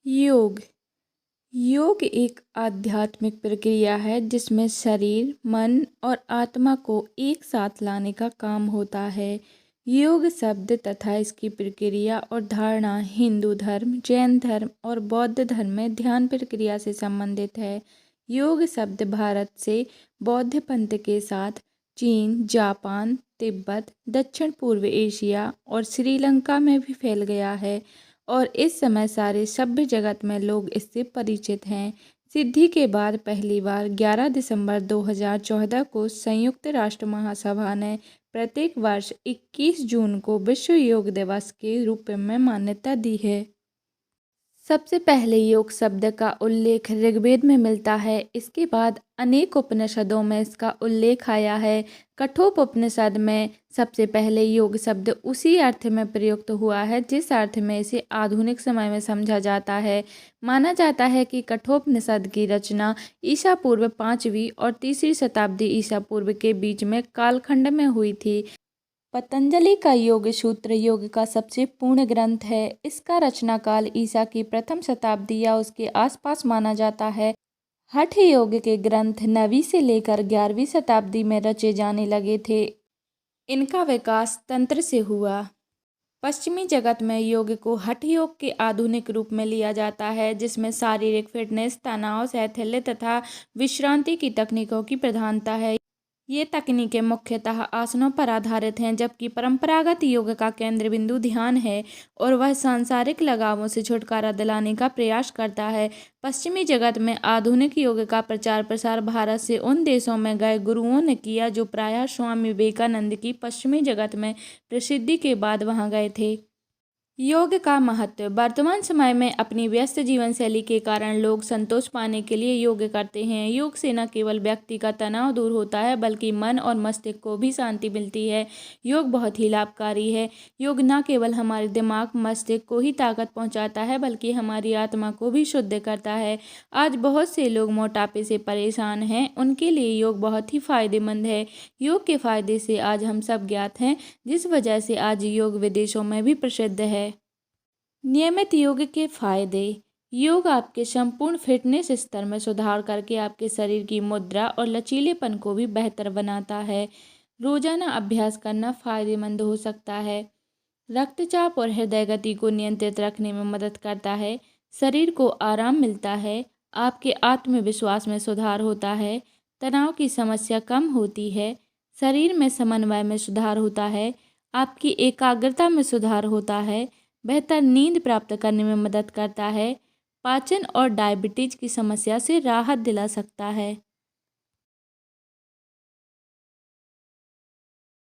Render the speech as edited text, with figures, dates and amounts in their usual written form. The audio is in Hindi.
योग योग एक आध्यात्मिक प्रक्रिया है जिसमें शरीर, मन और आत्मा को एक साथ लाने का काम होता है। योग शब्द तथा इसकी प्रक्रिया और धारणा हिंदू धर्म, जैन धर्म और बौद्ध धर्म में ध्यान प्रक्रिया से संबंधित है। योग शब्द भारत से बौद्ध पंथ के साथ चीन, जापान, तिब्बत, दक्षिण पूर्व एशिया और श्रीलंका में भी फैल गया है और इस समय सारे सभ्य जगत में लोग इससे परिचित हैं। सिद्धि के बाद पहली बार 11 दिसंबर 2014 को संयुक्त राष्ट्र महासभा ने प्रत्येक वर्ष 21 जून को विश्व योग दिवस के रूप में मान्यता दी है। सबसे पहले योग शब्द का उल्लेख ऋग्वेद में मिलता है। इसके बाद अनेक उपनिषदों में इसका उल्लेख आया है। कठोपनिषद में सबसे पहले योग शब्द उसी अर्थ में प्रयुक्त हुआ है जिस अर्थ में इसे आधुनिक समय में समझा जाता है। माना जाता है कि कठोपनिषद की रचना ईसा पूर्व 5वीं और 3री शताब्दी ईसा पूर्व के बीच में कालखंड में हुई थी। पतंजलि का योग सूत्र योग का सबसे पूर्ण ग्रंथ है। इसका रचनाकाल ईसा की प्रथम शताब्दी या उसके आसपास माना जाता है। हठ योग के ग्रंथ 9वीं से लेकर 11वीं शताब्दी में रचे जाने लगे थे। इनका विकास तंत्र से हुआ। पश्चिमी जगत में योग को हठ योग के आधुनिक रूप में लिया जाता है जिसमें शारीरिक फिटनेस, तनाव, शैथिल्य तथा विश्रांति की तकनीकों की प्रधानता है। ये तकनीकें मुख्यतः आसनों पर आधारित हैं जबकि परंपरागत योग का केंद्र बिंदु ध्यान है और वह सांसारिक लगावों से छुटकारा दिलाने का प्रयास करता है। पश्चिमी जगत में आधुनिक योग का प्रचार प्रसार भारत से उन देशों में गए गुरुओं ने किया जो प्रायः स्वामी विवेकानंद की पश्चिमी जगत में प्रसिद्धि के बाद वहां गए थे। योग का महत्व वर्तमान समय में अपनी व्यस्त जीवन शैली के कारण लोग संतोष पाने के लिए योग करते हैं। योग से न केवल व्यक्ति का तनाव दूर होता है बल्कि मन और मस्तिष्क को भी शांति मिलती है। योग बहुत ही लाभकारी है। योग न केवल हमारे दिमाग, मस्तिष्क को ही ताकत पहुंचाता है बल्कि हमारी आत्मा को भी शुद्ध करता है। आज बहुत से लोग मोटापे से परेशान हैं, उनके लिए योग बहुत ही फायदेमंद है। योग के फायदे से आज हम सब ज्ञात हैं, जिस वजह से आज योग विदेशों में भी प्रसिद्ध है। नियमित योग के फायदे। योग आपके संपूर्ण फिटनेस स्तर में सुधार करके आपके शरीर की मुद्रा और लचीलेपन को भी बेहतर बनाता है। रोजाना अभ्यास करना फायदेमंद हो सकता है। रक्तचाप और हृदय गति को नियंत्रित रखने में मदद करता है। शरीर को आराम मिलता है। आपके आत्मविश्वास में सुधार होता है। तनाव की समस्या कम होती है। शरीर में समन्वय में सुधार होता है। आपकी एकाग्रता में सुधार होता है। बेहतर नींद प्राप्त करने में मदद करता है। पाचन और डायबिटीज की समस्या से राहत दिला सकता है।